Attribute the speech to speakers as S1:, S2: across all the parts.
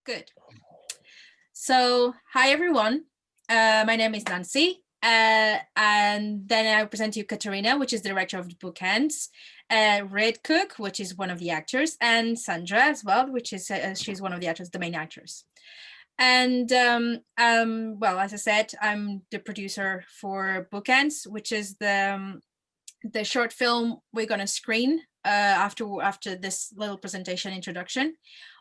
S1: Good. So, hi everyone. My name is Nanci, and then I present to you Catarina, which is the director of the Bookends, Red Cook, which is one of the actors, and Sandra as well, which is she's one of the actors, the main actors. And well, as I said, I'm the producer for Bookends, which is the short film we're going to screen after this little presentation introduction.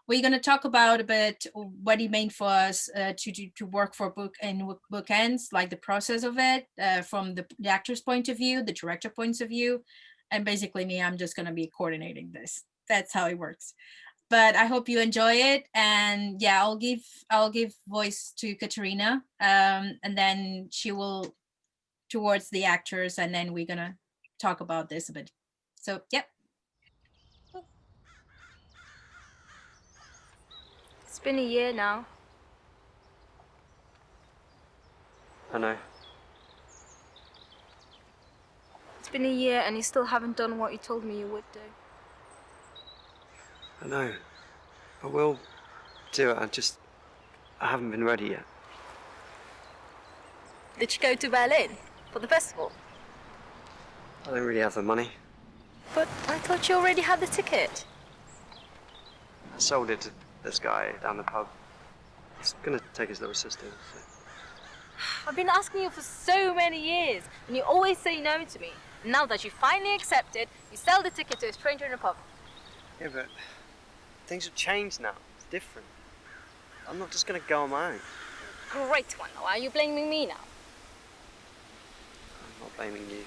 S1: We're going to talk about a bit what it meant for us to work for Bookends, like the process of it, from the actor's point of view, the director points of view, and basically me, I'm just going to be coordinating this. That's how it works. But I hope you enjoy it, and yeah, I'll give voice to Catarina, and then she will towards the actors, and then we're gonna talk about this a bit. So, yep.
S2: It's been a year now.
S3: I know.
S2: It's been a year and you still haven't done what you told me you would do.
S3: I know. I will do it. I haven't been ready yet.
S2: Did you go to Berlin for the festival?
S3: I don't really have the money.
S2: But I thought you already had the ticket.
S3: I sold it to this guy down the pub. He's gonna take his little sister. So.
S2: I've been asking you for so many years, and you always say no to me. And now that you finally accepted, you sell the ticket to a stranger in a pub.
S3: Yeah, but things have changed now. It's different. I'm not just gonna go on my own.
S2: Great one. Why are you blaming me now?
S3: I'm not blaming you.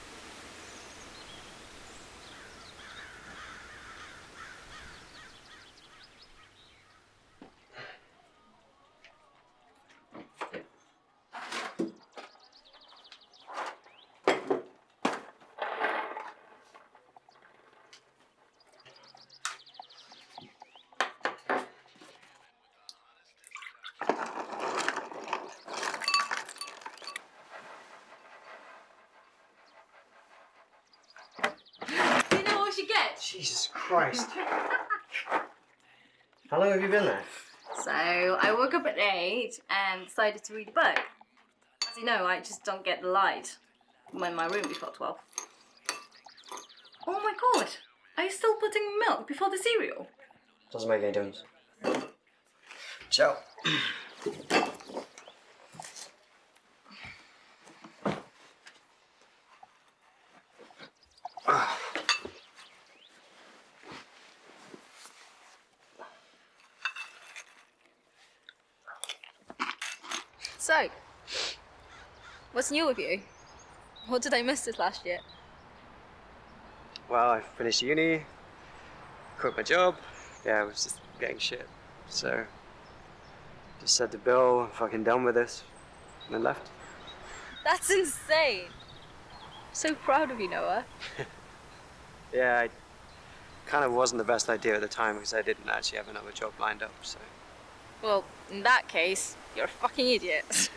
S3: Jesus Christ. How long have you been there?
S2: So, I woke up at 8 and decided to read a book. As you know, I just don't get the light. I'm in my room before 12. Oh my god! Are you still putting milk before the cereal?
S3: Doesn't make any difference. Ciao.
S2: So, what's new with you? What did I miss this last year?
S3: Well, I finished uni, quit my job. Yeah, I was just getting shit. So, just said to Bill, I'm fucking done with this, and then left.
S2: That's insane! So proud of you, Noah.
S3: Yeah, I kind of wasn't the best idea at the time because I didn't actually have another job lined up, so.
S2: Well, in that case, you're a fucking idiot.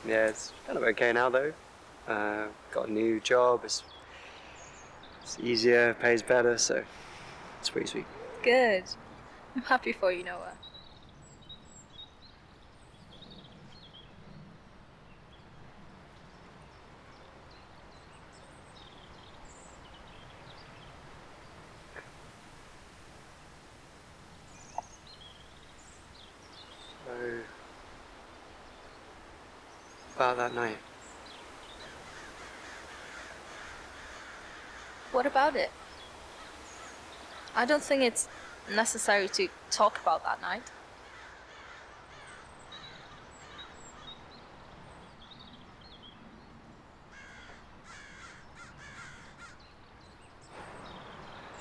S3: Yeah, it's kind of okay now though. Got a new job, it's easier, pays better, so it's pretty sweet.
S2: Good. I'm happy for you, Noah.
S3: About that night.
S2: What about it? I don't think it's necessary to talk about that night.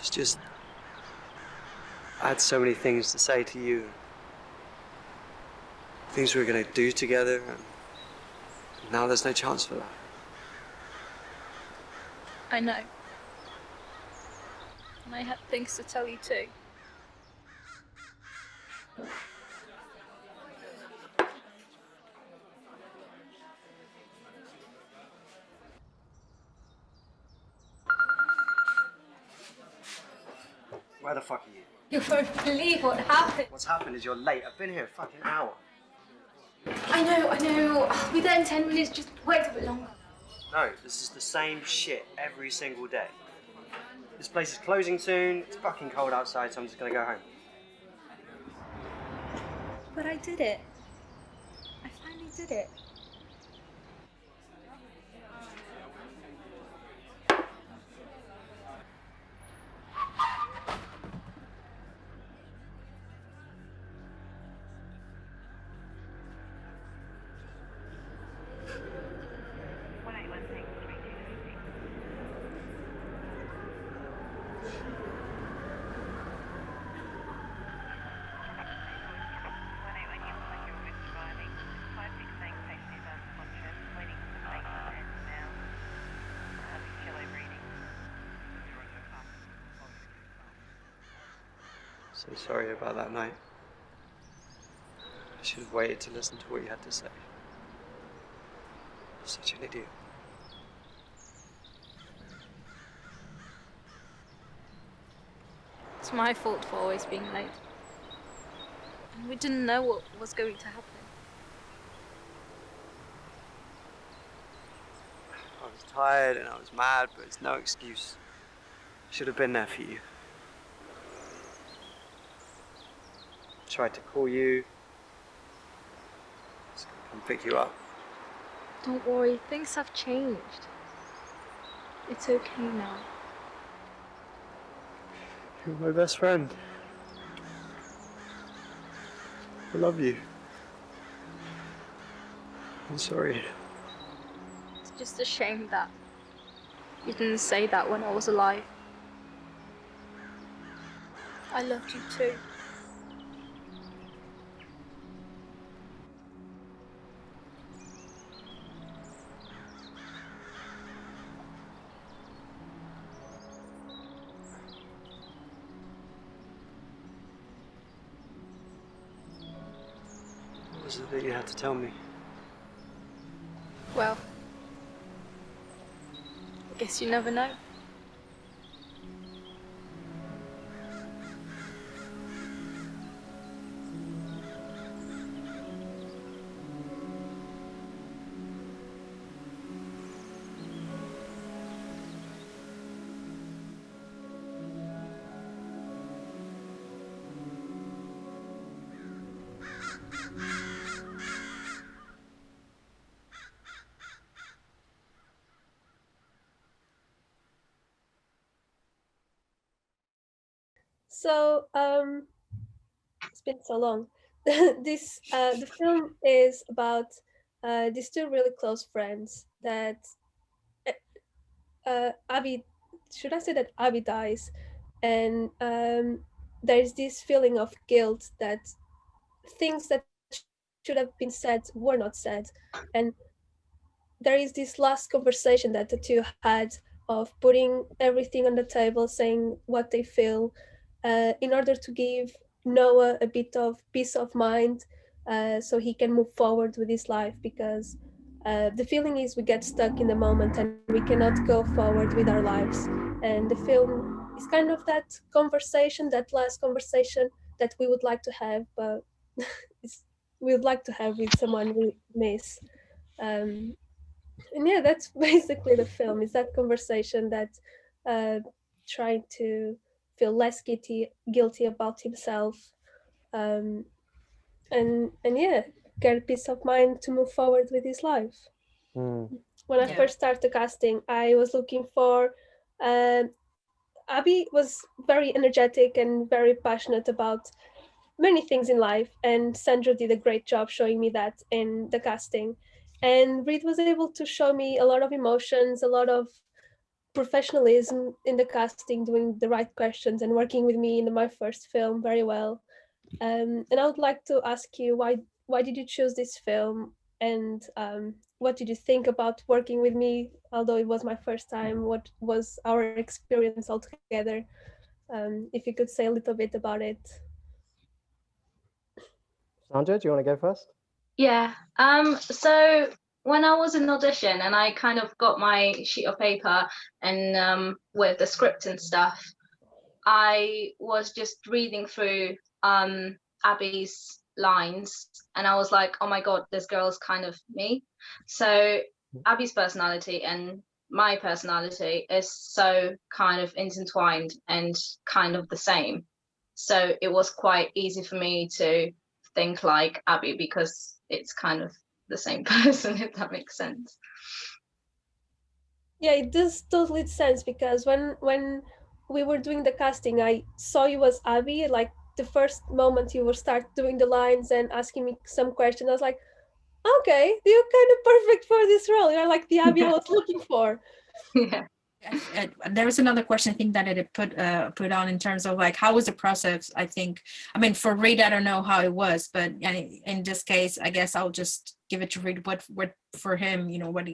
S3: It's just, I had so many things to say to you. Things we were gonna do together, and now there's no chance for that.
S2: I know. And I had things to tell you too.
S3: Where the fuck are you?
S2: You won't believe what happened.
S3: What's happened is you're late. I've been here a fucking hour.
S2: I know. I'll be there in 10 minutes. Just wait a bit longer.
S3: No, this is the same shit every single day. This place is closing soon. It's fucking cold outside, so I'm just gonna go home.
S2: But I did it. I finally did it.
S3: So sorry about that night. I should have waited to listen to what you had to say. Such an idiot.
S2: It's my fault for always being late. We didn't know what was going to happen.
S3: I was tired and I was mad, but it's no excuse. I should have been there for you. Tried to call you. Just gonna come pick you up.
S2: Don't worry, things have changed. It's okay now.
S3: You're my best friend. I love you. I'm sorry.
S2: It's just a shame that you didn't say that when I was alive. I loved you too.
S3: What was it that you had to tell me?
S2: Well, I guess you never know.
S4: So it's been so long. The film is about these two really close friends that Abby, should I say that Abby dies, and there's this feeling of guilt that things that should have been said were not said, and there is this last conversation that the two had of putting everything on the table, saying what they feel, in order to give Noah a bit of peace of mind, so he can move forward with his life, because the feeling is we get stuck in the moment and we cannot go forward with our lives. And the film is kind of that conversation, that last conversation that we would like to have, but we would like to have with someone we miss. And yeah, that's basically the film, is that conversation, that trying to feel less guilty about himself, um, and yeah, get a peace of mind to move forward with his life. When I first started the casting, I was looking for Abby was very energetic and very passionate about many things in life, and Sandra did a great job showing me that in the casting. And Reed was able to show me a lot of emotions, a lot of professionalism in the casting, doing the right questions and working with me in my first film very well. And I would like to ask you, why did you choose this film, and what did you think about working with me? Although it was my first time, what was our experience altogether? If you could say a little bit about it.
S5: Sandra, do you want to go first?
S6: Yeah. So when I was in audition and I kind of got my sheet of paper and with the script and stuff, I was just reading through Abby's lines, and I was like, oh my god, this girl's kind of me. So Abby's personality and my personality is so kind of intertwined and kind of the same. So it was quite easy for me to think like Abby because it's kind of the same person, if that makes sense.
S4: Yeah, it does totally sense, because when we were doing the casting, I saw you as Abby. Like the first moment you were start doing the lines and asking me some questions, I was like, okay, you're kind of perfect for this role. You're like the Abby I was looking for.
S6: Yeah.
S1: There was another question I think that it put on in terms of like how was the process. I think, I mean, for Reed, I don't know how it was, but in this case, I guess I'll just give it to Reed. What for him, you know, what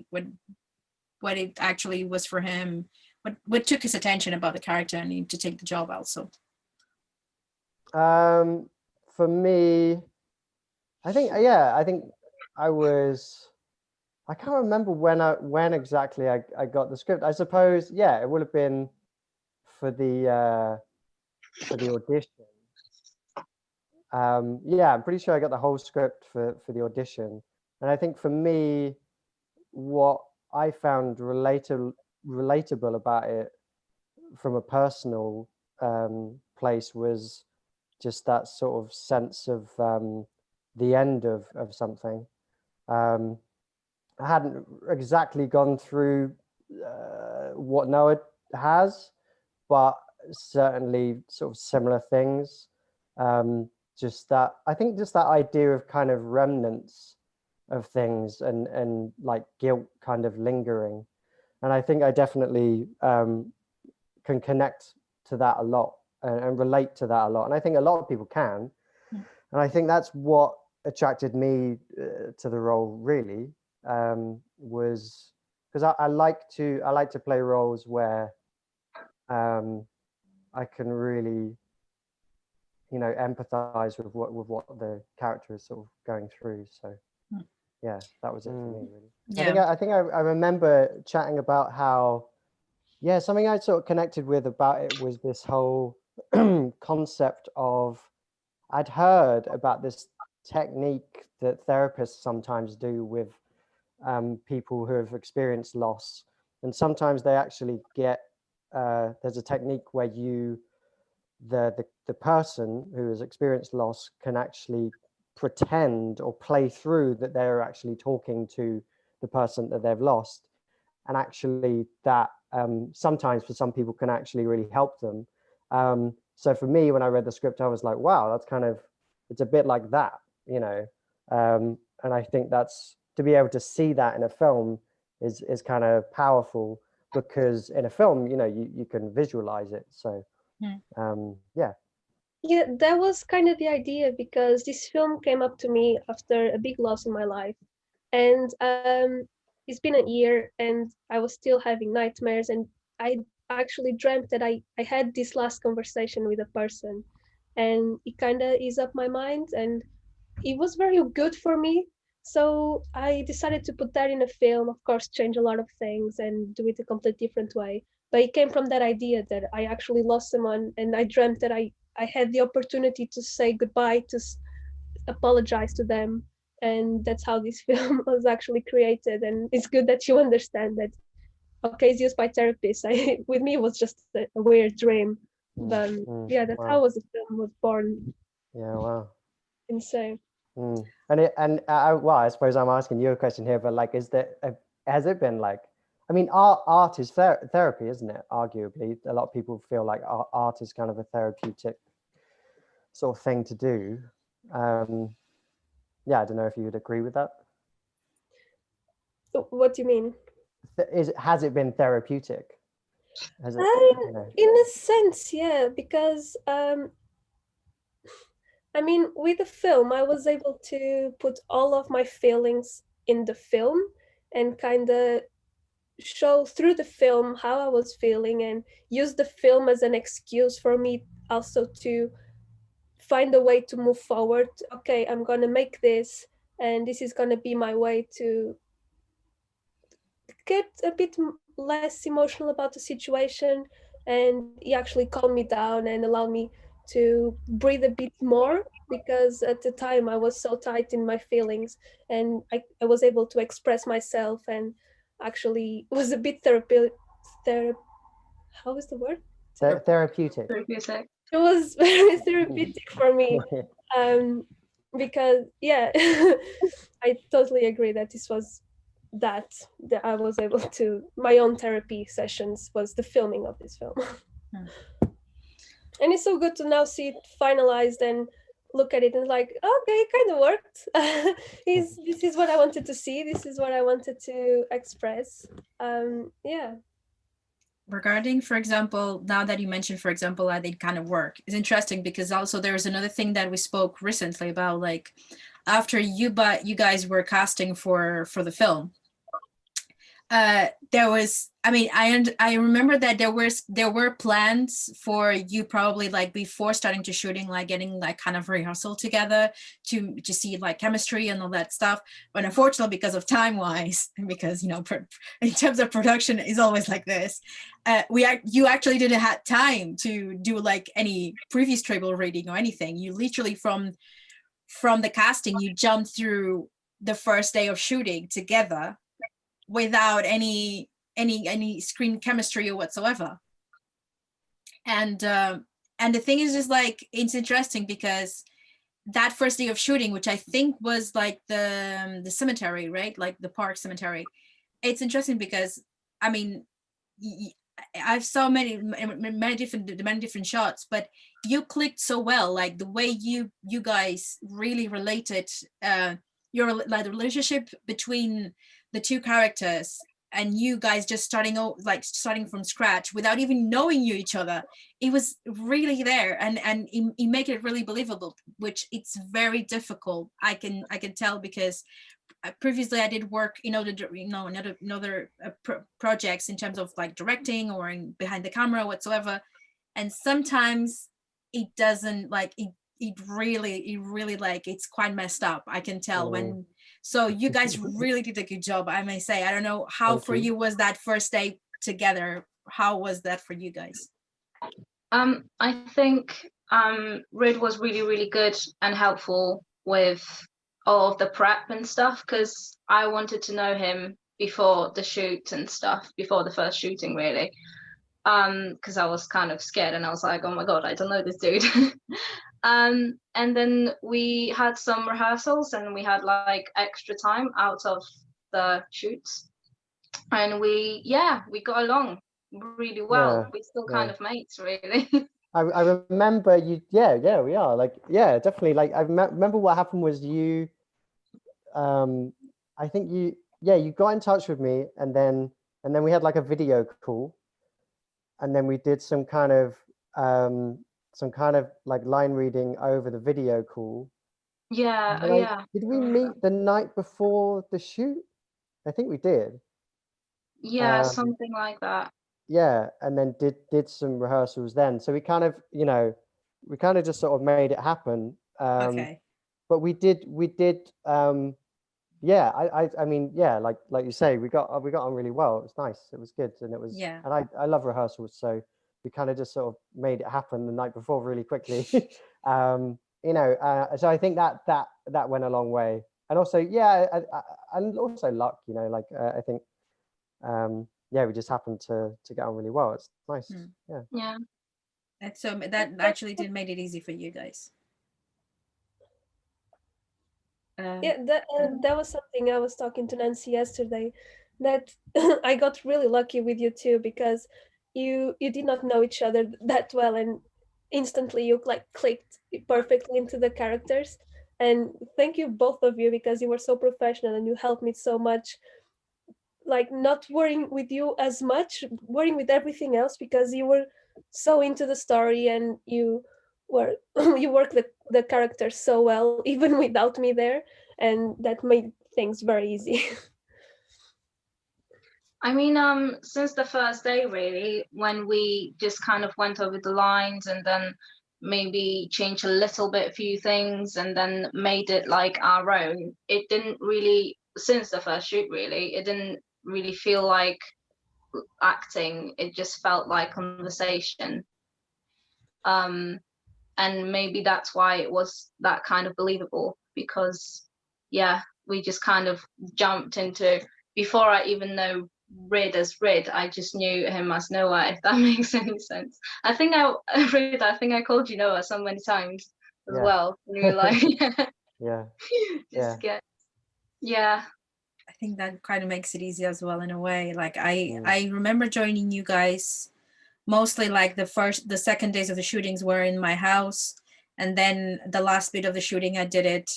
S1: it actually was for him, what took his attention about the character and to take the job also.
S5: For me, I think I can't remember when exactly I got the script. I suppose, yeah, it would have been for the audition. Yeah, I'm pretty sure I got the whole script for the audition. And I think for me, what I found relatable about it from a personal place was just that sort of sense of the end of something. I hadn't exactly gone through what Noah has, but certainly sort of similar things. Just that, I think just that idea of kind of remnants of things and like guilt kind of lingering. And I think I definitely can connect to that a lot and relate to that a lot. And I think a lot of people can. And I think that's what attracted me to the role, really. Was because I like to play roles where I can really, you know, empathize with what the character is sort of going through. So yeah, that was it for me, really.
S1: Yeah.
S5: I think I remember chatting about how, yeah, something I sort of connected with about it was this whole concept of, I'd heard about this technique that therapists sometimes do with people who have experienced loss, and sometimes they actually get there's a technique where the person who has experienced loss can actually pretend or play through that they're actually talking to the person that they've lost, and actually that sometimes for some people can actually really help them. So for me, when I read the script, I was like, wow, that's kind of, it's a bit like that, you know. And I think that's, to be able to see that in a film is kind of powerful, because in a film, you know, you can visualize it. So yeah.
S4: Yeah, that was kind of the idea, because this film came up to me after a big loss in my life. And it's been a year and I was still having nightmares, and I actually dreamt that I had this last conversation with a person, and it kind of eased up my mind, and it was very good for me. So I decided to put that in a film, of course, change a lot of things and do it a completely different way. But it came from that idea that I actually lost someone, and I dreamt that I had the opportunity to say goodbye, to apologize to them. And that's how this film was actually created. And it's good that you understand that, okay, it's used by therapists. With me, it was just a weird dream. But yeah, that's
S5: wow.
S4: how the film was born.
S5: Yeah, wow.
S4: Insane.
S5: And well, I suppose I'm asking you a question here, but like, has it been like, I mean, art is therapy, isn't it? Arguably, a lot of people feel like art is kind of a therapeutic sort of thing to do. Yeah, I don't know if you would agree with that.
S4: What do you mean?
S5: Has it been therapeutic? Has it, you know?
S4: In a sense, yeah, because I mean, with the film, I was able to put all of my feelings in the film and kind of show through the film how I was feeling, and use the film as an excuse for me also to find a way to move forward. Okay, I'm going to make this, and this is going to be my way to get a bit less emotional about the situation, and he actually calmed me down and allowed me to breathe a bit more, because at the time I was so tight in my feelings, and I was able to express myself, and actually was a bit how is the word?
S5: Therapeutic.
S6: Therapeutic.
S4: It was very therapeutic for me, because yeah, I totally agree that this was that I was able to, my own therapy sessions was the filming of this film. And it's so good to now see it finalized and look at it and like, okay, it kind of worked. This is what I wanted to see, this is what I wanted to express. Yeah.
S1: Regarding, for example, now that you mentioned, for example, that it kind of work, it's interesting because also there's another thing that we spoke recently about, like after you guys were casting for the film, there was, I mean, I remember that there were plans for you probably like before starting to shooting, like getting like kind of rehearsal together to see like chemistry and all that stuff. But unfortunately, because of time wise, and because, you know, in terms of production is always like this, you actually didn't have time to do like any previous table reading or anything. You literally from the casting, you jumped through the first day of shooting together without any screen chemistry or whatsoever. And the thing is just like, it's interesting because that first day of shooting, which I think was like the cemetery, right? Like the park cemetery. It's interesting because, I mean, I've saw many different shots, but you clicked so well, like the way you guys really related, your like the relationship between the two characters and you guys just starting from scratch without even knowing each other. It was really there, and it make it really believable, which it's very difficult. I can tell because previously I did work in other projects in terms of like directing or in behind the camera whatsoever, and sometimes it doesn't like it really like it's quite messed up. I can tell when. So you guys really did a good job, I may say. I don't know how for you was that first day together. How was that for you guys?
S6: I think Rid was really good and helpful with all of the prep and stuff, because I wanted to know him before the shoot and stuff, before the first shooting really, because I was kind of scared and I was like, oh my god, I don't know this dude. And then we had some rehearsals and we had like extra time out of the shoots, and we got along really well. We're still kind of mates, really.
S5: I remember you. Yeah, we are. Like, yeah, definitely. Like, I remember what happened was you. I think you got in touch with me, and then we had like a video call, and then we did some kind of like line reading over the video call.
S6: Yeah.
S5: Did we meet the night before the shoot? I think we did.
S6: Yeah, something like that.
S5: Yeah, and then did some rehearsals then. So we kind of, just sort of made it happen.
S1: Okay.
S5: But we did. Yeah, I mean, yeah, like you say, we got on really well. It was nice. It was good, and it was.
S1: Yeah.
S5: And I love rehearsals, so we kind of just sort of made it happen the night before really quickly. So I think that went a long way, and also and also luck. I think. We just happened to get on really well. It's nice.
S6: Yeah.
S1: And so that actually did make it easy for you guys.
S4: That was something I was talking to Nanci yesterday, that I got really lucky with you too, because you did not know each other that well, and instantly you like clicked perfectly into the characters. And thank you both of you, because you were so professional and you helped me so much, like not worrying with you as much, worrying with everything else, because you were so into the story and you work the characters so well even without me there, and that made things very easy.
S6: I mean, since the first day really, when we just kind of went over the lines and then maybe changed a little bit, few things, and then made it like our own, it didn't really, since the first shoot really, it didn't really feel like acting. It just felt like conversation. And maybe that's why it was that kind of believable, because yeah, we just kind of jumped into, before I even know Rid as Rid, I just knew him as Noah, if that makes any sense. I think I called you Noah so many times as well. And you were like,
S5: Yeah.
S6: just get, yeah.
S1: I think that kind of makes it easy as well in a way. Like I remember joining you guys mostly like the second days of the shootings were in my house, and then the last bit of the shooting I did it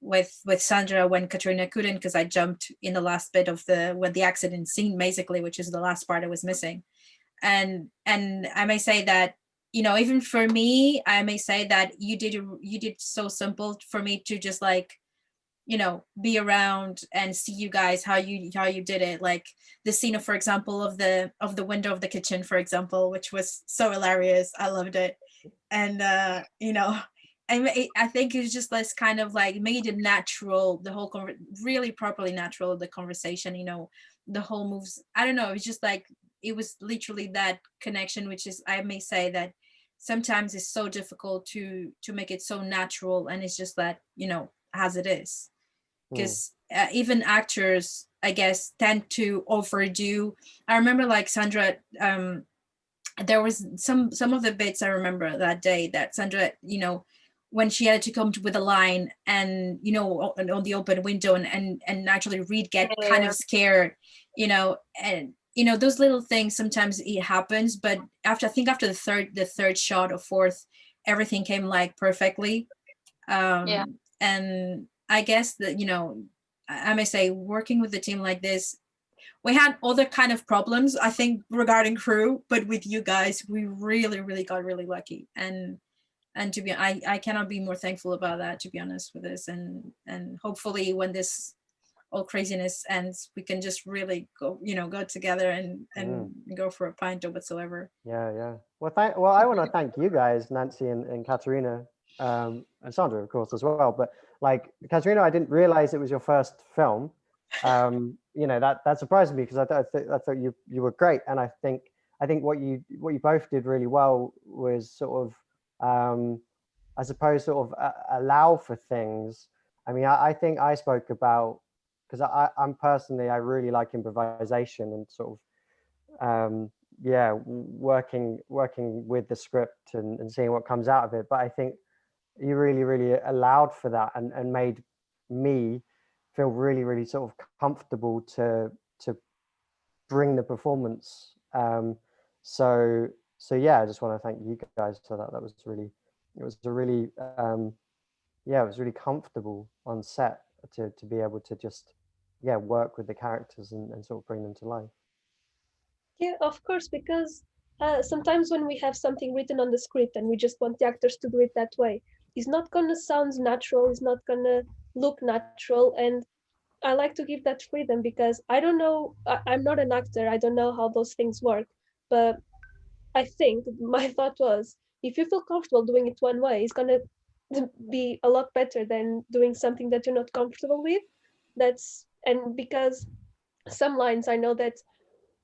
S1: with Sandra when Catarina couldn't, because I jumped in the last bit of the accident scene basically, which is the last part I was missing. And I may say that, you know, even for me, I may say that you did so simple for me to just like, you know, be around and see you guys how you did it. Like the scene of, for example, of the window of the kitchen, for example, which was so hilarious. I loved it. And you know, I think it's just this kind of like made it natural, the whole really properly natural, the conversation, you know, the whole moves. I don't know, it's just like it was literally that connection, which is, I may say that sometimes it's so difficult to make it so natural, and it's just that, you know, as it is, because even actors, I guess, tend to overdo. I remember like Sandra, there was some of the bits I remember that day that Sandra, you know, when she had to come with a line and, you know, on the open window and actually Reed get kind of scared, you know, and, you know, those little things, sometimes it happens, but after the third shot or fourth, everything came like perfectly. And I guess that, you know, I may say working with a team like this, we had other kind of problems, I think, regarding crew, but with you guys, we really got really lucky. And to be, I cannot be more thankful about that, to be honest with this. And hopefully when this all craziness ends, we can just really go, you know, go together and go for a pint or whatsoever.
S5: Yeah. Well, I want to thank you guys, Nanci and Catarina, and Sandra, of course, as well. But like Catarina, I didn't realize it was your first film. You know, that surprised me, because I thought you were great, and I think what you both did really well was sort of I suppose sort of allow for things. I mean, I think I spoke about, because I'm personally, I really like improvisation and sort of working with the script and seeing what comes out of it. But I think you really allowed for that and made me feel really sort of comfortable to bring the performance. So yeah, I just want to thank you guys for that. That was really, it was really comfortable on set to be able to just work with the characters and sort of bring them to life.
S4: Yeah, of course, because sometimes when we have something written on the script and we just want the actors to do it that way, it's not gonna sound natural, it's not gonna look natural. And I like to give that freedom, because I don't know, I'm not an actor, I don't know how those things work, but I think my thought was, if you feel comfortable doing it one way, it's gonna be a lot better than doing something that you're not comfortable with. And because some lines I know that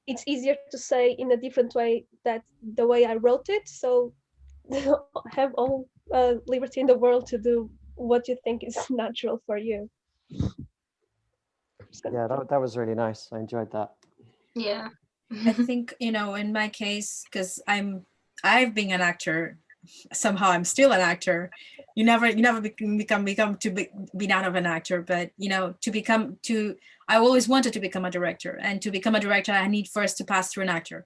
S4: it's easier to say in a different way that the way I wrote it. So have all liberty in the world to do what you think is natural for you.
S5: Yeah, that was really nice. I enjoyed that.
S6: Yeah.
S1: I think, you know, in my case, because I've been an actor, somehow I'm still an actor. You never become to be out of an actor, but you know, I always wanted to become a director, and to become a director, I need first to pass through an actor.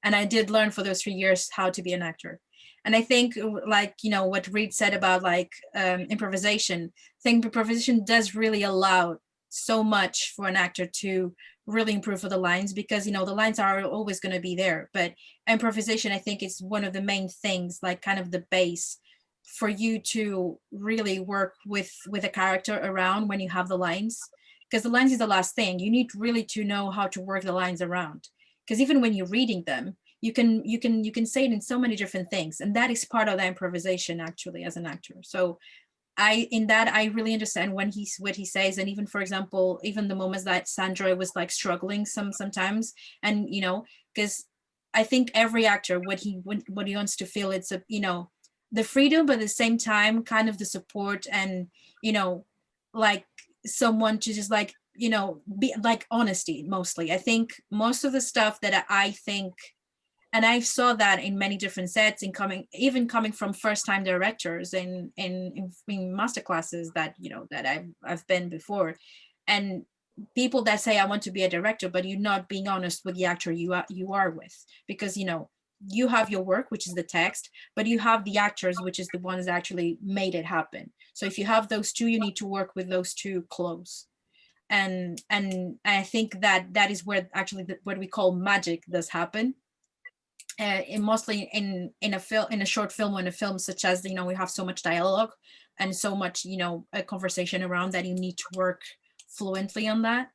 S1: And I did learn for those 3 years how to be an actor. And I think, like, you know, what Reed said about like improvisation, I think improvisation does really allow so much for an actor to really improve for the lines, because, you know, the lines are always going to be there. But improvisation, I think, is one of the main things, like kind of the base for you to really work with a character around when you have the lines, because the lines is the last thing. You need really to know how to work the lines around, because even when you're reading them, you can say it in so many different things, and that is part of the improvisation actually as an actor. So I really understand when what he says, and even for example, even the moments that Sandra was like struggling sometimes, and you know, because I think every actor what he wants to feel, it's a, you know, the freedom, but at the same time kind of the support, and you know, like someone to just like, you know, be like honesty. Mostly I think most of the stuff that I think, and I saw that in many different sets, in even coming from first time directors in master classes that, you know, that I've been before, and people that say I want to be a director, but you're not being honest with the actor you are with, because you know, you have your work, which is the text, but you have the actors, which is the ones that actually made it happen. So if you have those two, you need to work with those two close. And I think that is where actually what we call magic does happen. Mostly in a short film or in a film such as, you know, we have so much dialogue and so much, you know, a conversation around that, you need to work fluently on that,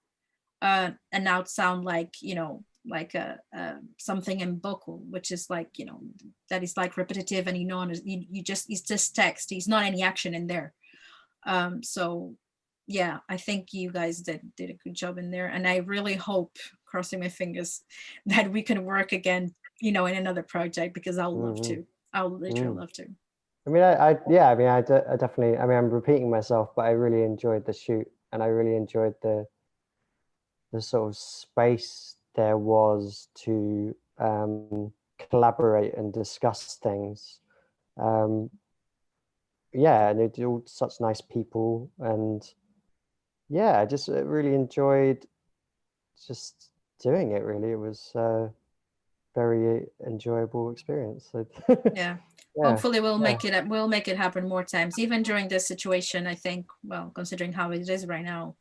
S1: and now sound like, you know, like something in vocal, which is like, you know, that is like repetitive, and you know, you just, it's just text, it's not any action in there. So yeah, I think you guys did a good job in there, and I really hope, crossing my fingers, that we can work again, you know, in another project, because I'll love to. I'll literally love to.
S5: I mean, I yeah, I mean, I definitely, I mean, I'm repeating myself, but I really enjoyed the shoot, and I really enjoyed the sort of space there was to collaborate and discuss things. Yeah, and they're all such nice people, and yeah, I just really enjoyed just doing it. Really, it was a very enjoyable experience. So,
S1: Yeah.
S5: yeah,
S1: Hopefully we'll
S5: yeah.
S1: make it, we'll make it happen more times, even during this situation. I think, well, considering how it is right now,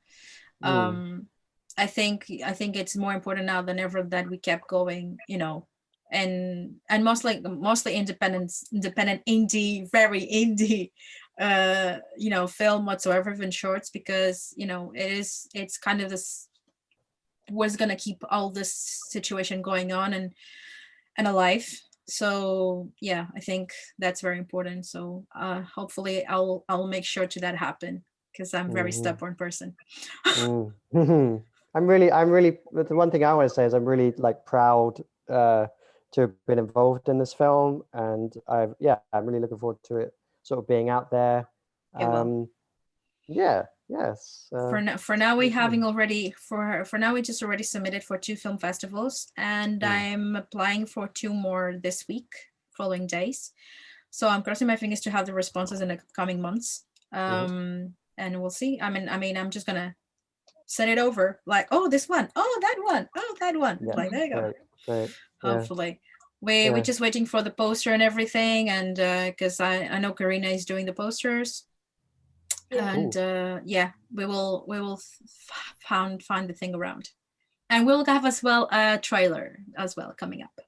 S1: I think it's more important now than ever that we kept going, you know, and mostly independent indie, very indie, you know, film whatsoever, even shorts, because you know, it's kind of this was gonna keep all this situation going on and alive. So yeah, I think that's very important. So hopefully I'll make sure to that happen, because I'm a very stubborn person.
S5: I'm really, the one thing I want to say is I'm really like proud to have been involved in this film, and I'm really looking forward to it sort of being out there. Yeah, yes.
S1: For now we having already, for now we just already submitted for 2 film festivals, and I'm applying for 2 more this week, following days. So I'm crossing my fingers to have the responses in the coming months. And we'll see. I mean, I'm just gonna send it over, like, oh, this one, oh, that one, oh, that one.
S5: Yeah,
S1: like, there you go.
S5: Great.
S1: Hopefully. We're just waiting for the poster and everything, and because I know Catarina is doing the posters. And yeah, we will find the thing around, and we'll have as well a trailer as well coming up.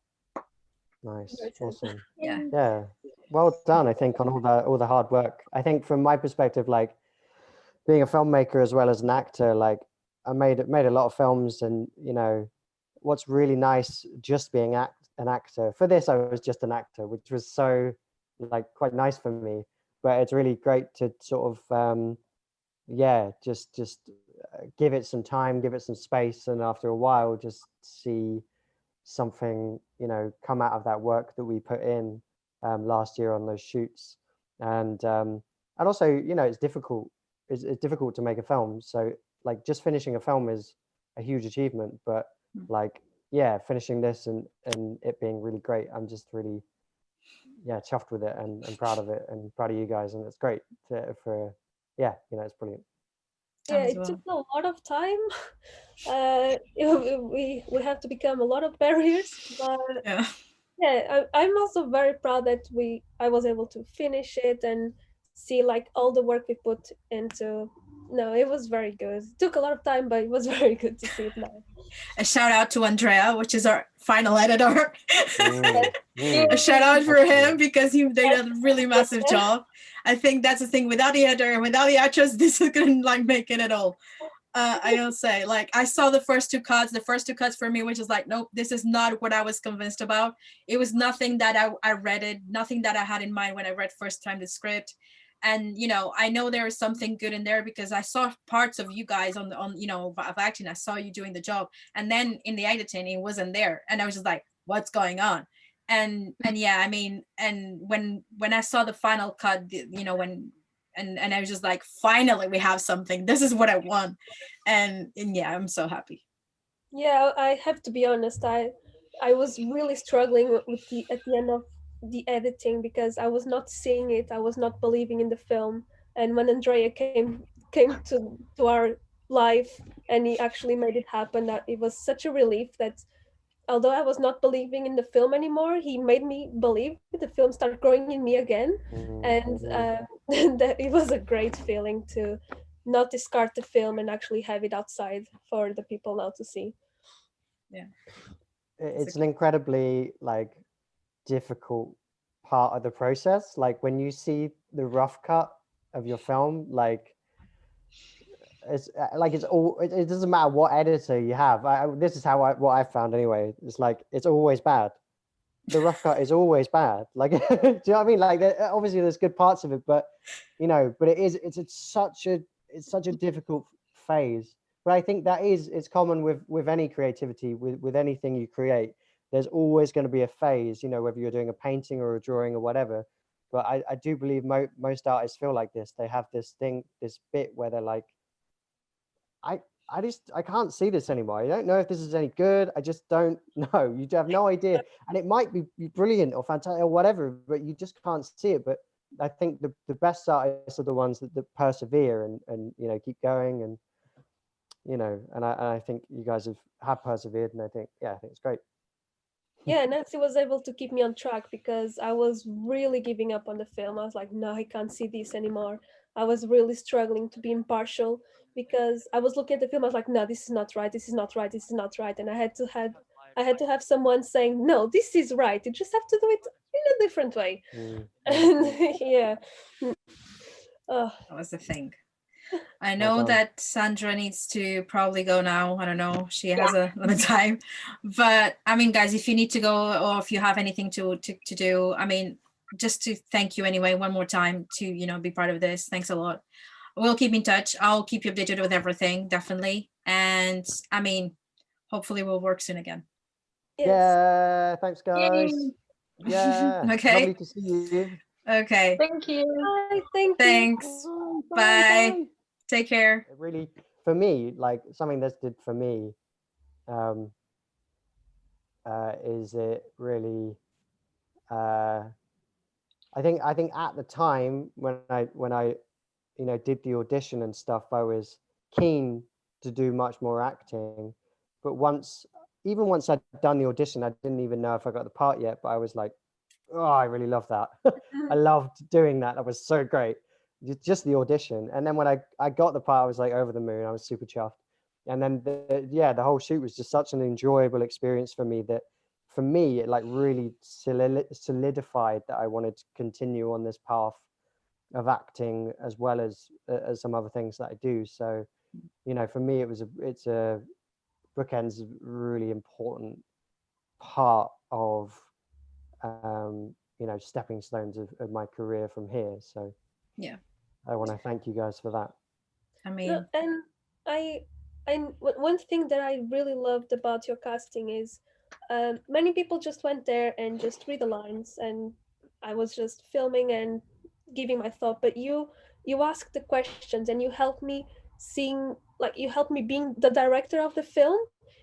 S5: Nice, awesome.
S1: Yeah.
S5: Well done, I think, on all the hard work. I think from my perspective, like being a filmmaker as well as an actor, like I made a lot of films, and you know, what's really nice just being an actor. For this, I was just an actor, which was so like quite nice for me. But it's really great to sort of just give it some time, give it some space, and after a while just see something, you know, come out of that work that we put in last year on those shoots. And also, you know, it's difficult to make a film, so like just finishing a film is a huge achievement, but like finishing this and it being really great, I'm just really chuffed with it and proud of it and proud of you guys, and it's great for you know, it's brilliant.
S4: It took a lot of time. We have to become a lot of barriers, but I'm also very proud that I was able to finish it and see like all the work we put into. No, it was very good. It took a lot of time, but it was very good to see it now.
S1: A shout out to Andrea, which is our final editor. A shout out for him, because he did a really massive job. I think that's the thing, without the editor and without the actress, this is gonna like make it at all. I don't say, like, I saw the first two cuts for me, which is like, nope, this is not what I was convinced about. It was nothing that I read it, nothing that I had in mind when I read first time the script. And I know there is something good in there because I saw parts of you guys on of acting. I saw you doing the job, and then in the editing it wasn't there, and I was just like, what's going on? And yeah, I mean, and when I saw the final cut, when and I was just like, finally we have something. This is what I want. And yeah, I'm so happy.
S4: Yeah, I have to be honest. I was really struggling with at the end of the editing because I was not seeing it. I was not believing in the film. And when Andrea came to our life and he actually made it happen, that it was such a relief that although I was not believing in the film anymore, he made me believe. The film started growing in me again, and that it was a great feeling to not discard the film and actually have it outside for the people now to see.
S1: Yeah,
S5: it's an incredibly difficult part of the process. Like when you see the rough cut of your film, it's all, it doesn't matter what editor you have. This is what I found anyway. It's it's always bad. The rough cut is always bad. Do you know what I mean? Obviously there's good parts of it, but but it's such a difficult phase. But I think it's common with any creativity, with anything you create. There's always going to be a phase, whether you're doing a painting or a drawing or whatever. But I do believe most artists feel like this. They have this bit where they're like, I can't see this anymore. I don't know if this is any good. I just don't know. You have no idea. And it might be brilliant or fantastic or whatever, but you just can't see it. But I think the best artists are the ones that persevere and keep going and and I think you guys have persevered, and I think it's great.
S4: Yeah, Nanci was able to keep me on track because I was really giving up on the film. I was like, no, I can't see this anymore. I was really struggling to be impartial because I was looking at the film. I was like, no, this is not right. This is not right. This is not right. And I had to have someone saying, no, this is right. You just have to do it in a different way. And yeah.
S1: That was the thing. I know that Sandra needs to probably go now. I don't know. She has another time. But I mean, guys, if you need to go or if you have anything to do, I mean, just to thank you anyway, one more time to, be part of this. Thanks a lot. We'll keep in touch. I'll keep you updated with everything, definitely. And I mean, hopefully we'll work soon again.
S4: Yes.
S5: Yeah, thanks guys.
S6: Yay.
S5: Yeah.
S1: Okay.
S5: Lovely to see you.
S1: Okay.
S6: Thank you.
S4: Bye,
S1: Thanks. Bye. Take care.
S5: It really, for me, something this did for me, is it really, I think at the time when I did the audition and stuff, I was keen to do much more acting, but even once I'd done the audition, I didn't even know if I got the part yet, but I was like, oh, I really love that. I loved doing that. That was so great. Just the audition. And then when I got the part, I was like over the moon. I was super chuffed. And then the whole shoot was just such an enjoyable experience for me that for me, it really solidified that I wanted to continue on this path of acting as well as some other things that I do. So, for me, it's a Bookends, a really important part of, stepping stones of my career from here. So
S1: yeah,
S5: I want to thank you guys for that.
S1: I mean,
S4: no, and one thing that I really loved about your casting is many people just went there and just read the lines, and I was just filming and giving my thought, but you asked the questions and you helped me you helped me being the director of the film.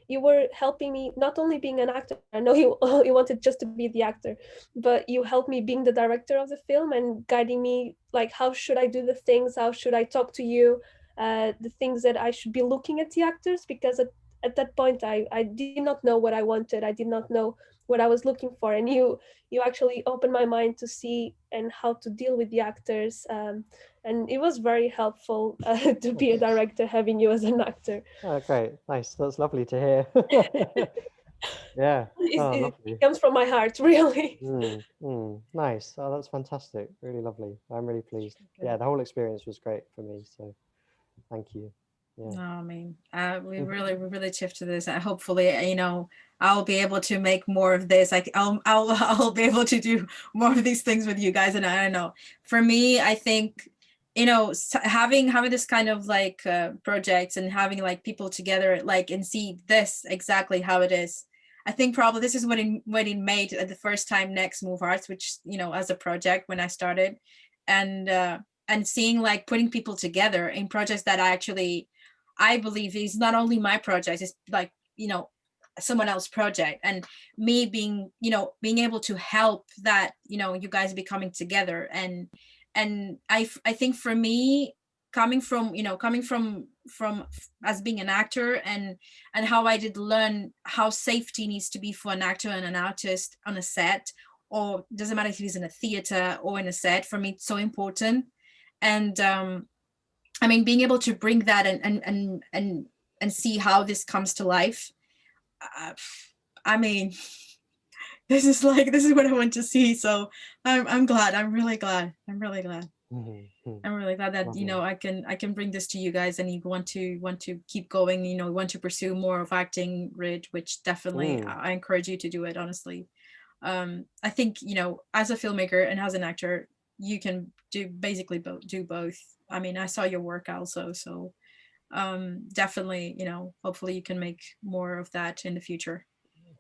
S4: You were helping me not only being an actor. I know you wanted just to be the actor, but you helped me being the director of the film and guiding me how should I do the things, how should I talk to you, the things that I should be looking at the actors, because at that point I did not know what I wanted. I did not know what I was looking for, and you actually opened my mind to see and how to deal with the actors, and it was very helpful to be a director having you as an actor.
S5: Oh, great. Nice. That's lovely to hear. Yeah.
S4: It comes from my heart, really.
S5: Nice. Oh, that's fantastic. Really lovely. I'm really pleased. Yeah, the whole experience was great for me. So thank you. Yeah.
S1: No, I mean, we really shift to this. Hopefully, you know, I'll be able to make more of this. Like, I'll be able to do more of these things with you guys. And I don't know. For me, I think, you know, having this kind of like projects and having like people together, like, and see this exactly how it is. I think probably this is what it made the first time Next Move Arts, which, you know, as a project when I started, and seeing like putting people together in projects that I believe is not only my project, it's like, you know, someone else's project, and me being, you know, being able to help that, you know, you guys be coming together. And I think for me, coming from, you know, from as being an actor, and how I did learn how safety needs to be for an actor and an artist on a set, or doesn't matter if he's in a theater or in a set, for me it's so important. And I mean, being able to bring that and see how this comes to life. I mean, this is what I want to see. So I'm glad. I'm really glad. I'm really glad. I'm really glad that, you know, I can bring this to you guys, and you want to keep going. You know, want to pursue more of acting, Rid, which definitely I encourage you to do it. Honestly, I think, you know, as a filmmaker and as an actor, you can do both. I mean, I saw your work also, so definitely, you know, hopefully you can make more of that in the future.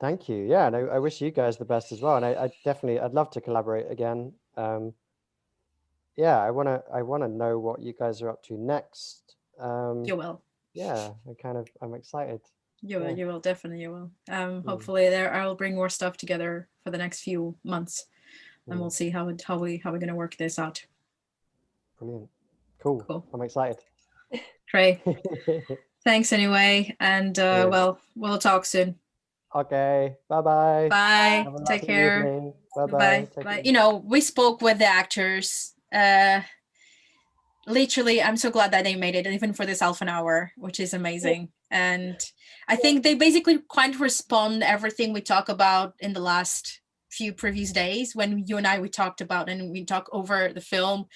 S5: Thank you. Yeah, and I wish you guys the best as well. And I'd love to collaborate again. Yeah, I wanna know what you guys are up to next.
S1: You will.
S5: Yeah, I'm excited.
S1: You will.
S5: Yeah.
S1: You will, definitely. You will. Hopefully, I'll bring more stuff together for the next few months, and we'll see how we're gonna work this out.
S5: Brilliant. Cool. I'm excited.
S1: Great. Thanks anyway, and well, we'll talk soon.
S5: Okay. Bye-bye.
S1: Bye.
S5: Have a
S1: Take
S5: lovely
S1: care.
S5: evening. Bye-bye.
S1: Bye.
S5: Take
S1: Bye.
S5: care.
S1: You know, we spoke with the actors. Literally, I'm so glad that they made it, even for this half an hour, which is amazing. And I think they basically quite respond everything we talk about in the last few previous days when you and we talked about, and we talk over the film.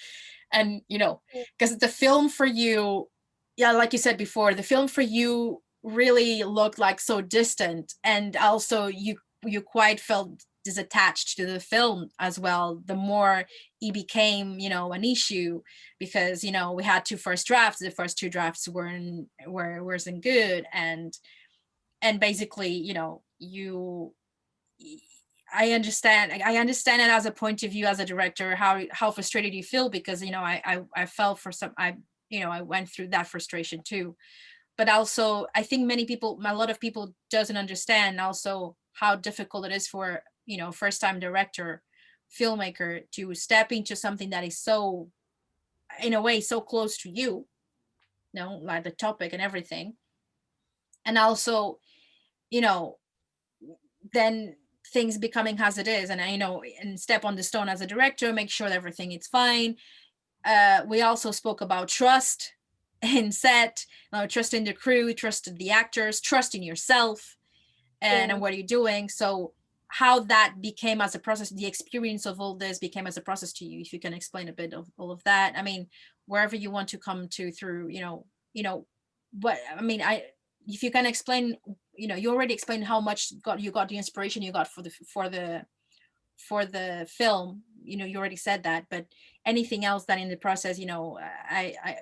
S1: And, you know, because the film for you, yeah, like you said before, the film for you really looked like so distant, and also you quite felt disattached to the film as well, the more it became, you know, an issue, because, you know, we had two first drafts. The first two drafts wasn't good, and basically, you know, I understand it as a point of view as a director, how frustrated you feel, because, you know, I felt for some, you know, I went through that frustration too. But also, I think a lot of people doesn't understand also how difficult it is for, you know, first time director, filmmaker, to step into something that is so, in a way, so close to you, you know, like the topic and everything. And also, you know, then things becoming as it is, and, you know, and step on the stone as a director, make sure that everything is fine. We also spoke about trust in set, trust in the crew, trust in the actors, trust in yourself, and what you're doing. So how that became as a process, the experience of all this became as a process to you, if you can explain a bit of all of that. I mean, wherever you want to come to through, you know what I mean. If you can explain, you know, you already explained how much you got the inspiration you got for the film, you know, you already said that, but anything else that in the process, you know,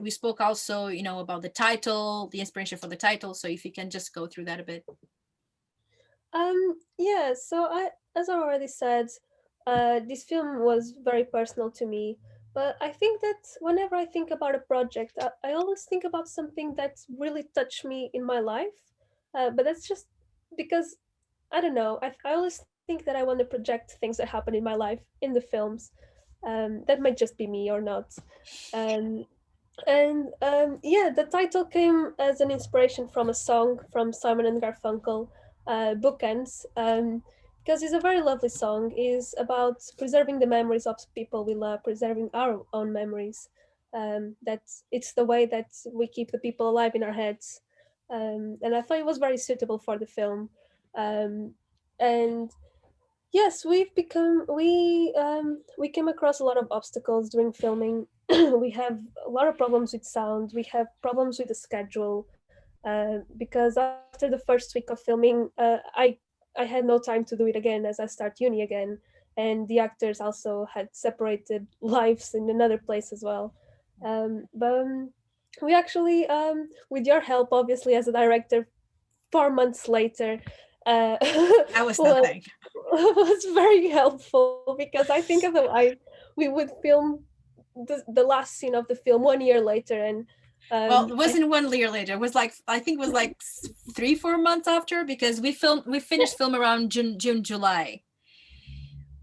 S1: we spoke also, you know, about the title, the inspiration for the title. So if you can just go through that a bit.
S4: Yeah, so as I already said, this film was very personal to me. But I think that whenever I think about a project, I always think about something that really touched me in my life. But that's just because, I don't know, I always think that I want to project things that happen in my life in the films. That might just be me or not. Um, and yeah, the title came as an inspiration from a song from Simon and Garfunkel, Bookends, because it's a very lovely song. It's about preserving the memories of people we love, preserving our own memories. That it's the way that we keep the people alive in our heads. And I thought it was very suitable for the film. And yes, we came across a lot of obstacles during filming, we have a lot of problems with sound. We have problems with the schedule, because after the first week of filming, I had no time to do it again as I start uni again, and the actors also had separated lives in another place as well. But we actually, with your help, obviously, as a director, 4 months later,
S1: That was
S4: was
S1: nothing.
S4: was very helpful, because I think of it, we would film the last scene of the film 1 year later, and
S1: Well, it wasn't 1 year later. It was like, I think it was like 3-4 months after, because we finished film around June, July.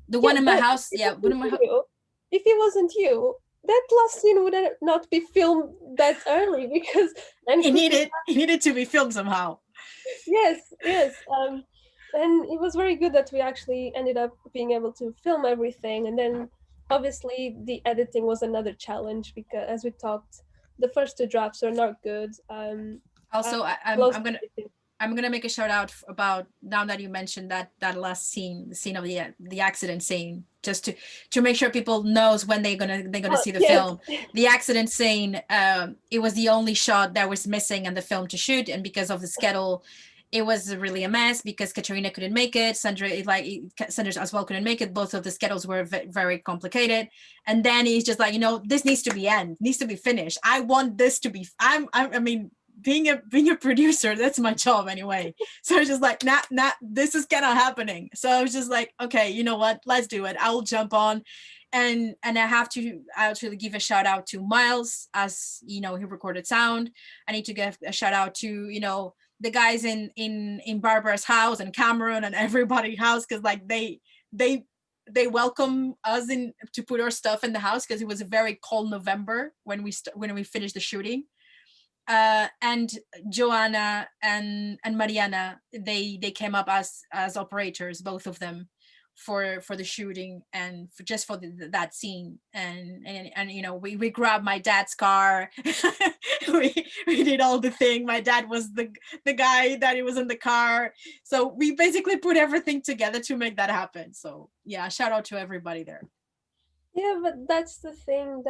S1: The one
S4: yeah,
S1: in my
S4: but
S1: house, yeah, one in my house.
S4: if it wasn't you, that last scene would not be filmed that early, because then
S1: It needed to be filmed somehow.
S4: yes, and it was very good that we actually ended up being able to film everything. And then obviously the editing was another challenge, because as we talked, the first two drafts were not good.
S1: Also,
S4: I
S1: I'm
S4: lost
S1: gonna
S4: everything.
S1: I'm gonna make a shout out about, now that you mentioned that last scene, the scene of the accident scene, just to make sure people knows when they're gonna see the
S4: Yes.
S1: film. The accident scene, it was the only shot that was missing in the film to shoot, and because of the schedule, it was really a mess, because Catarina couldn't make it, Sandra as well couldn't make it. Both of the schedules were very complicated, and then he's just like, this needs to be finished. I want this to be. I mean, being a producer, that's my job anyway. So I was just like, this is kind of happening. So I was just like, okay, you know what, let's do it. I will jump on. And I have to actually give a shout out to Miles, as he recorded sound. I need to give a shout out to the guys in Barbara's house and Cameron and everybody's house, because like they welcome us in to put our stuff in the house, because it was a very cold November when we finished the shooting. And Joana and Mariana, they came up as operators, both of them, for the shooting and just for that scene. And we grabbed my dad's car. we did all the thing. My dad was the guy that it was in the car, so we basically put everything together to make that happen. So yeah, shout out to everybody there.
S4: Yeah, but that's the thing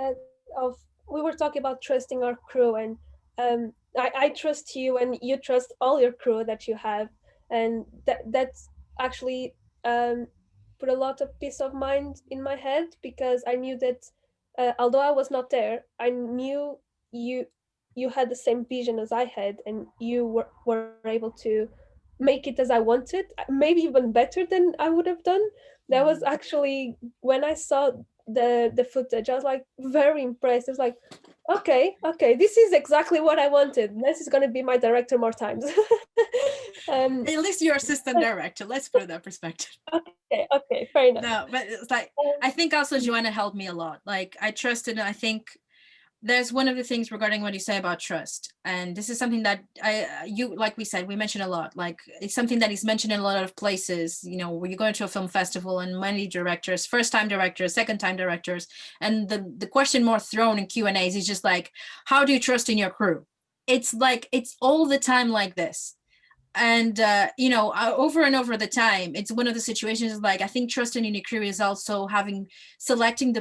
S4: we were talking about trusting our crew, and I trust you, and you trust all your crew that you have, and that's actually put a lot of peace of mind in my head, because I knew that although I was not there, I knew you had the same vision as I had, and you were able to make it as I wanted, maybe even better than I would have done. That was actually, when I saw the footage, I was like very impressed. I was like, okay, this is exactly what I wanted. This is going to be my director more times.
S1: At least you're assistant director, let's put it in that perspective.
S4: Okay, fair enough.
S1: No, but it's like, I think also Joana helped me a lot. Like, I trusted, and I think there's one of the things regarding what you say about trust, and this is something that like we said, we mentioned a lot. Like, it's something that is mentioned in a lot of places, when you go into a film festival, and many directors, first time directors, second time directors, and the question more thrown in Q&As is just like, how do you trust in your crew? It's like, it's all the time like this. And over and over the time, it's one of the situations, like, I think trusting in a crew is also selecting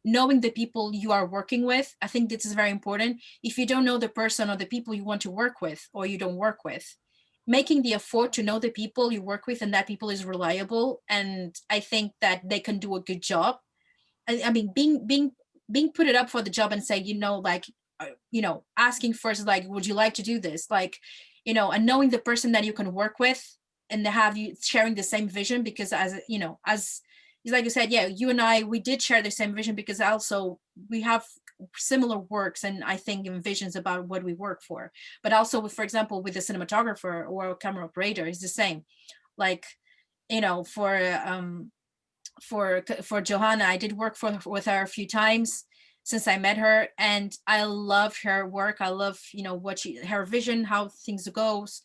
S1: knowing the people you are working with. I think this is very important. If you don't know the person or the people you want to work with, or you don't work with, making the effort to know the people you work with, and that people is reliable, and I think that they can do a good job. I mean, being put it up for the job, and say, asking first, like, would you like to do this, like, and knowing the person that you can work with, and they have you sharing the same vision, because as like you said, yeah, you and I, we did share the same vision, because also we have similar works, and I think in visions about what we work for. But also, for example, with the cinematographer or camera operator, is the same. Like, for Johanna, I did work with her a few times since I met her, and I love her work. I love, her vision, how things goes,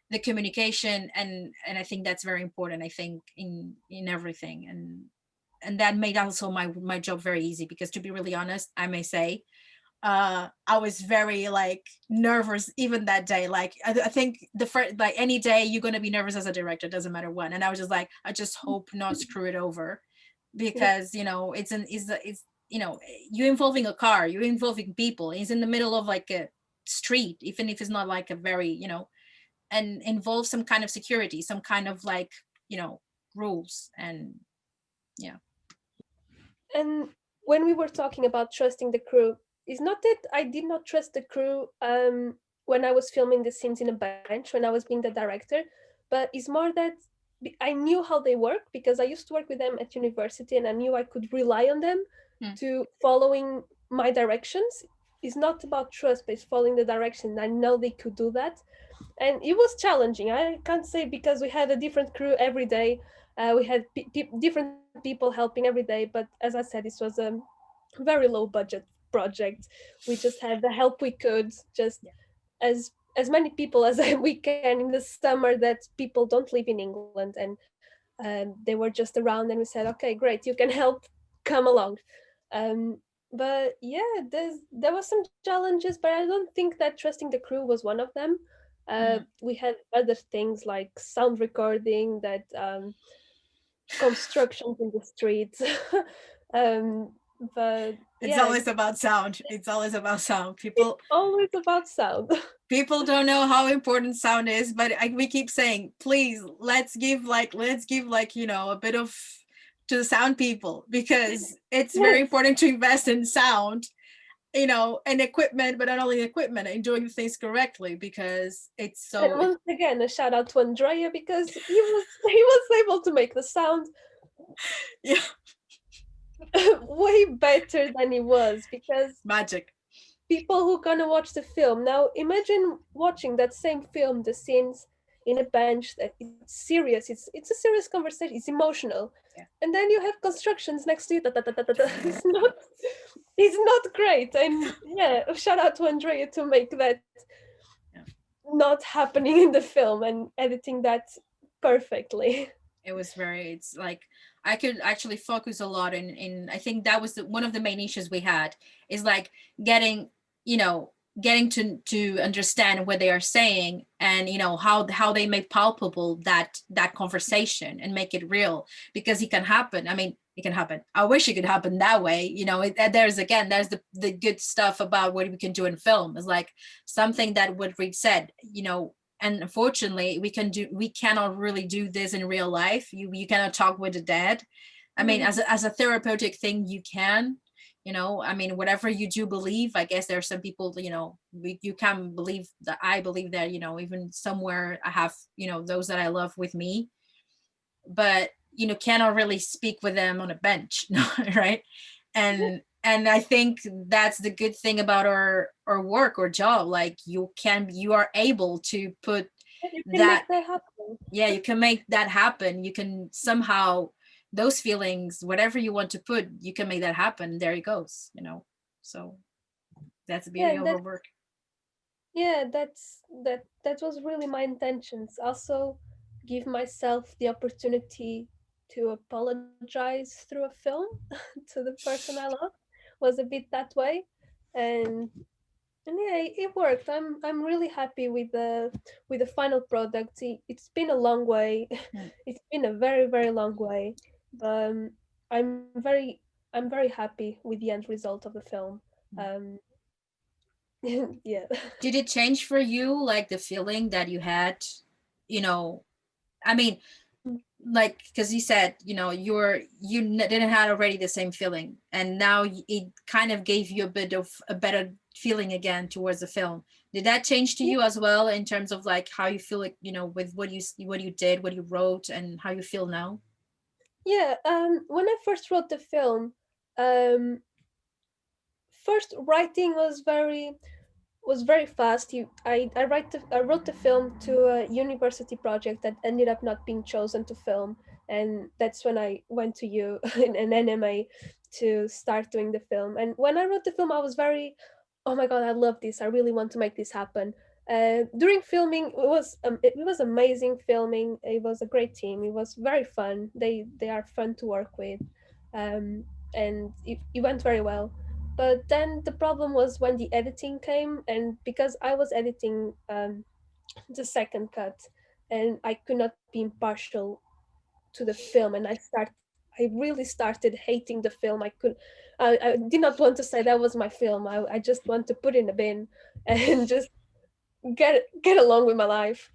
S1: the communication, and I think that's very important, I think, in everything. And that made also my job very easy, because, to be really honest, I may say, I was very, like, nervous even that day. Like, I think the first, like, any day you're going to be nervous as a director, doesn't matter when. And I was just like, I just hope not screw it over, because it's you're involving a car, you're involving people. He's in the middle of like a street, even if it's not like a very, and involve some kind of security, some kind of like, rules. And yeah.
S4: And when we were talking about trusting the crew, it's not that I did not trust the crew when I was filming the scenes in a bench, when I was being the director, but it's more that I knew how they work because I used to work with them at university, and I knew I could rely on them to following my directions. It's not about trust, but it's following the direction. I know they could do that. And it was challenging. I can't say because we had a different crew every day. We had different people helping every day, but as I said, this was a very low budget project. We just had the help we could, just as many people as we can in the summer that people don't live in England, and they were just around, and we said, okay, great, you can help, come along. But yeah, there was some challenges, but I don't think that trusting the crew was one of them. We had other things like sound recording, that constructions in the streets. But
S1: It's
S4: yeah,
S1: always about sound. It's always about sound. People
S4: it's always about sound.
S1: people don't know how important sound is, but we keep saying, please, let's give like a bit of to the sound people, because it's very important to invest in sound, and equipment, but not only equipment, and doing things correctly, because it's so.
S4: And once again, a shout out to Andrea, because he was able to make the sound
S1: Yeah.
S4: way better than he was, because
S1: Magic.
S4: people who gonna watch the film now, imagine watching that same film, the scenes in a bench, that it's serious, it's a serious conversation, it's emotional, and then you have constructions next to you. It's not great. And yeah, shout out to Andrea to make that not happening in the film and editing that perfectly.
S1: It was it's like I could actually focus a lot in I think that was one of the main issues we had, is like getting to understand what they are saying, and how they make palpable that conversation and make it real, because it can happen. I mean, it can happen. I wish it could happen that way. There's the good stuff about what we can do in film, is like something that what Reed said, and unfortunately we cannot really do this in real life. You cannot talk with the dead. I mean, as a therapeutic thing, you can, I mean, whatever you do believe, I guess there are some people, you can believe that. I believe that, even somewhere I have, those that I love with me, but cannot really speak with them on a bench. Right. And I think that's the good thing about our work or job. Like you are able to put
S4: You can make that happen.
S1: Yeah, you can make that happen. You can somehow, those feelings, whatever you want to put, you can make that happen. There it goes, so that's the beauty of our work.
S4: Yeah, that was really my intentions. Also, give myself the opportunity to apologize through a film to the person I love. Was a bit that way, and yeah, it worked. I'm really happy with the final product. It's been a long way. It's been a very, very long way, but I'm very happy with the end result of the film. Yeah.
S1: Did it change for you, like the feeling that you had, I mean, like, because you said, didn't have already the same feeling, and now it kind of gave you a bit of a better feeling again towards the film. Did that change to you as well, in terms of like how you feel, like, with what you did, what you wrote, and how you feel now?
S4: Yeah, when I first wrote the film, um, first writing was very fast. I wrote the film to a university project that ended up not being chosen to film, and that's when I went to you in an NMA to start doing the film. And when I wrote the film, I was very, oh my god, I love this. I really want to make this happen. During filming, it was amazing filming. It was a great team. It was very fun. They are fun to work with, and it went very well. But then the problem was when the editing came, and because I was editing the second cut, and I could not be impartial to the film, and I I really started hating the film. I did not want to say that was my film. I just want to put it in the bin and just get along with my life.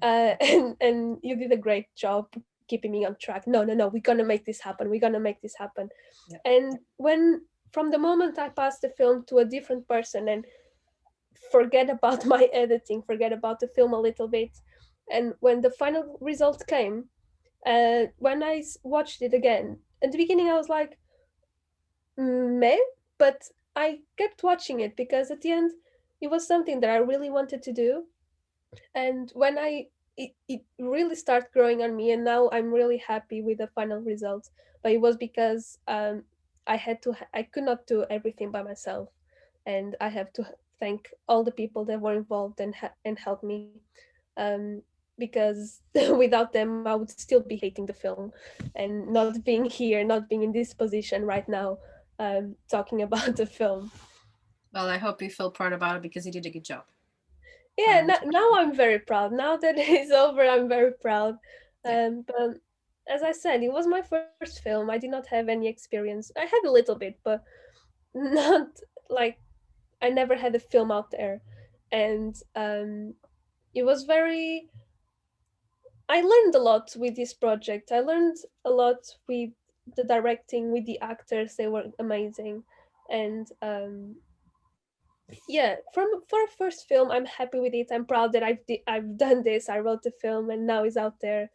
S4: And you did a great job keeping me on track. No, we're gonna make this happen. We're gonna make this happen.
S1: Yeah.
S4: And when from the moment I passed the film to a different person and forget about my editing, forget about the film a little bit, and when the final result came, when I watched it again, at the beginning I was like, meh, but I kept watching it because at the end it was something that I really wanted to do. And when it really started growing on me, and now I'm really happy with the final result. But it was because I could not do everything by myself, and I have to thank all the people that were involved and helped me, because without them I would still be hating the film and not being here, not being in this position right now, talking about the film.
S1: Well, I hope you feel proud about it because you did a good job.
S4: Yeah, now I'm very proud. Now that it's over, I'm very proud. But as I said, it was my first film. I did not have any experience. I had a little bit, but not like I never had a film out there. And it was very, I learned a lot with this project. I learned a lot with the directing, with the actors. They were amazing. And yeah, for a first film, I'm happy with it. I'm proud that I've done this. I wrote the film and now it's out there.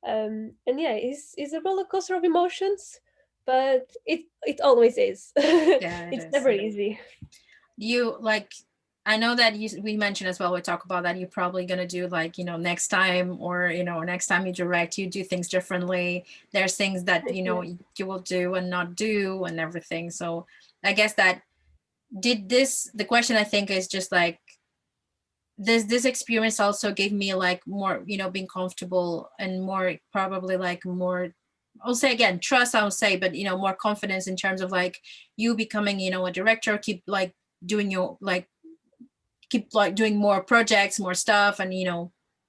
S4: And yeah, it's a roller coaster of emotions, but it always is.
S1: Yeah,
S4: It's
S1: is.
S4: never easy.
S1: You like, I know that we mentioned as well, we talk about that you're probably going to do like, next time, or, next time you direct, you do things differently. There's things that, you will do and not do and everything. So I guess that the question I think is just like, this experience also gave me like more, being comfortable and more, probably like more, I'll say again, trust, I'll say, but, more confidence in terms of like you becoming, a director, keep like doing your, like, keep like doing more projects, more stuff. And,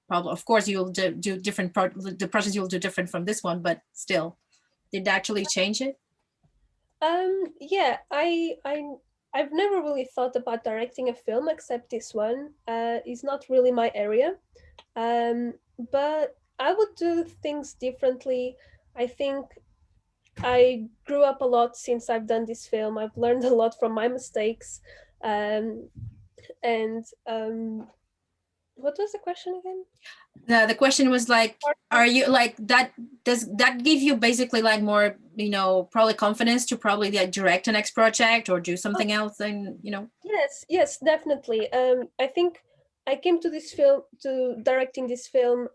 S1: probably, of course, you'll do different, the projects you'll do different from this one, but still, did it actually change it?
S4: Yeah, I've never really thought about directing a film except this one. It's not really my area. But I would do things differently. I think I grew up a lot since I've done this film. I've learned a lot from my mistakes. And what was the question again?
S1: The question was like, are you like that, does that give you basically like more, probably confidence to probably like direct a next project or do something else, and
S4: Yes, definitely. I think I came to this film, to directing this film,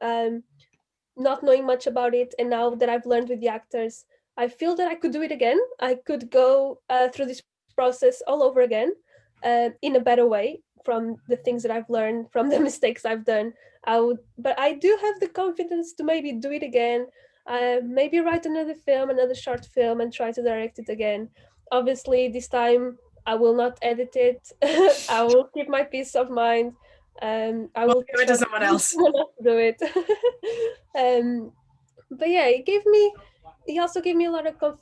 S4: not knowing much about it, and now that I've learned with the actors, I feel that I could do it again. I could go through this process all over again, in a better way, from the things that I've learned, from the mistakes I've done. But I do have the confidence to maybe do it again, maybe write another film, another short film, and try to direct it again. Obviously, this time I will not edit it. I will keep my peace of mind. I will
S1: give it to someone else.
S4: Someone else to do it. But yeah, it also gave me a lot of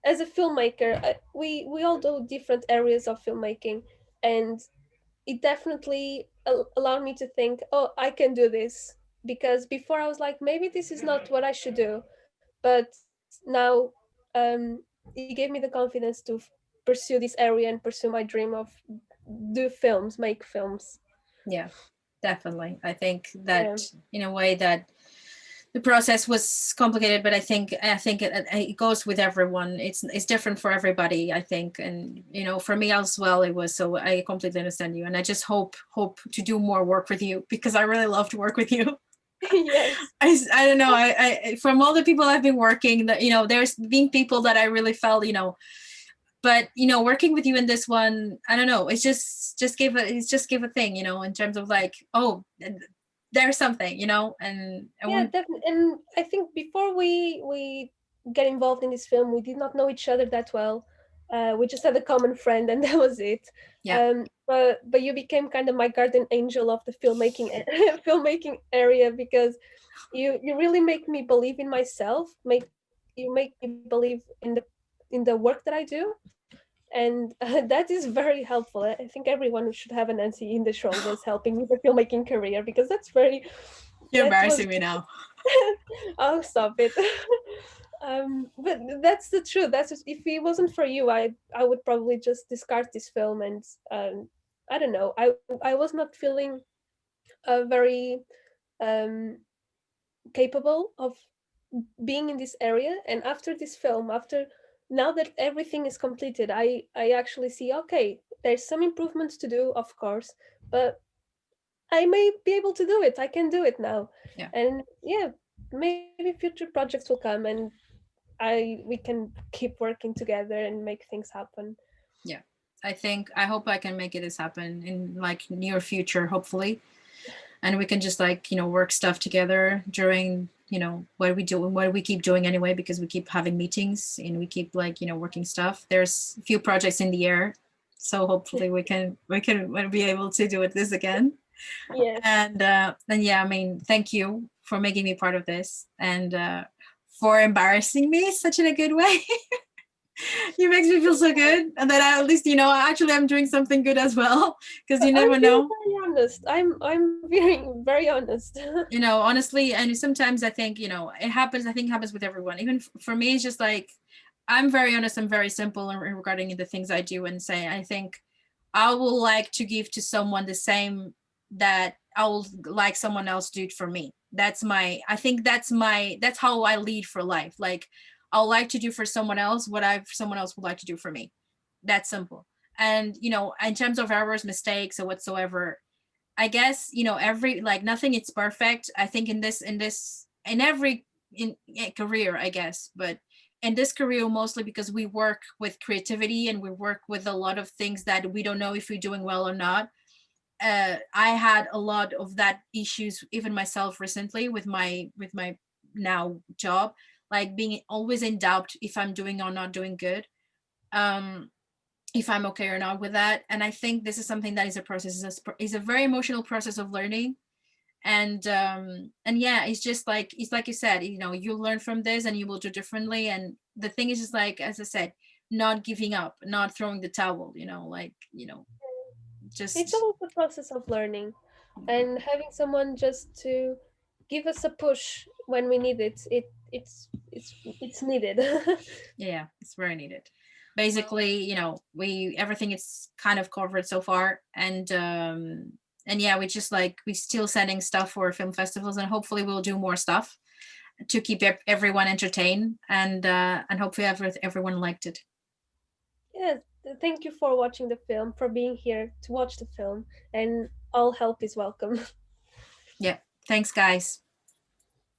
S4: as a filmmaker. We all do different areas of filmmaking, and it definitely allowed me to think, oh, I can do this. Because before I was like, maybe this is not what I should do, but now it gave me the confidence to pursue this area and pursue my dream of do films, make films.
S1: Yeah, definitely. I think that in a way that the process was complicated, but I think it goes with everyone. It's different for everybody, I think. And, for me as well, it was, so I completely understand you. And I just hope to do more work with you, because I really love to work with you.
S4: Yes.
S1: I don't know. I from all the people I've been working, that, there's been people that I really felt, but working with you in this one, I don't know, it's just gave a thing, in terms of like, oh, there's something, and
S4: yeah, definitely. And I think before we get involved in this film, we did not know each other that well. We just had a common friend, and that was it.
S1: Yeah.
S4: But you became kind of my guardian angel of the filmmaking area, because you really make me believe in myself, make you make me believe in the work that I do, and that is very helpful. I think everyone should have a Nanci in the shoulders helping with the filmmaking career, because that's very.
S1: You're
S4: That was
S1: embarrassing me now.
S4: Oh, stop it. But that's the truth. That's just, if it wasn't for you, I would probably just discard this film, and I don't know. I was not feeling very um, capable of being in this area, and after this film, after now that everything is completed, I actually see, okay, there's some improvements to do, of course, but I may be able to do it. I can do it now.
S1: Yeah.
S4: And yeah, maybe future projects will come, and we can keep working together and make things happen.
S1: Yeah, I hope I can make it happen in like near future, hopefully, and we can just like work stuff together during what we do and what we keep doing anyway, because we keep having meetings and we keep like working stuff. There's a few projects in the air, so hopefully we can be able to do this again.
S4: Yes.
S1: And yeah, I mean, thank you for making me part of this, and for embarrassing me such in a good way. You makes me feel so good, and then at least actually I'm doing something good as well, because you never know.
S4: Very honest. I'm being very honest.
S1: Honestly, and sometimes I think it happens. I think it happens with everyone. Even for me, it's just like I'm very honest. I'm very simple regarding the things I do and say. I think I will like to give to someone the same that I will like someone else do it for me. That's how I lead for life. Like I'll like to do for someone else what someone else would like to do for me. That's simple. And in terms of errors, mistakes, or whatsoever, I guess every like nothing is perfect. I think in every career, I guess, but in this career mostly because we work with creativity and we work with a lot of things that we don't know if we're doing well or not. I had a lot of that issues, even myself recently with my now job, like being always in doubt if I'm doing or not doing good, if I'm okay or not with that. And I think this is something that is a process, is a very emotional process of learning. And yeah, it's like you said, you learn from this and you will do differently. And the thing is just like, as I said, not giving up, not throwing the towel, just
S4: It's always the process of learning, and having someone just to give us a push when we need it. It's needed.
S1: yeah, it's very needed. Basically, everything is kind of covered so far, and yeah, we just like we still sending stuff for film festivals, and hopefully we'll do more stuff to keep everyone entertained, and hopefully everyone liked it.
S4: Yes, thank you for watching the film, for being here to watch the film, and all help is welcome.
S1: Yeah, thanks guys.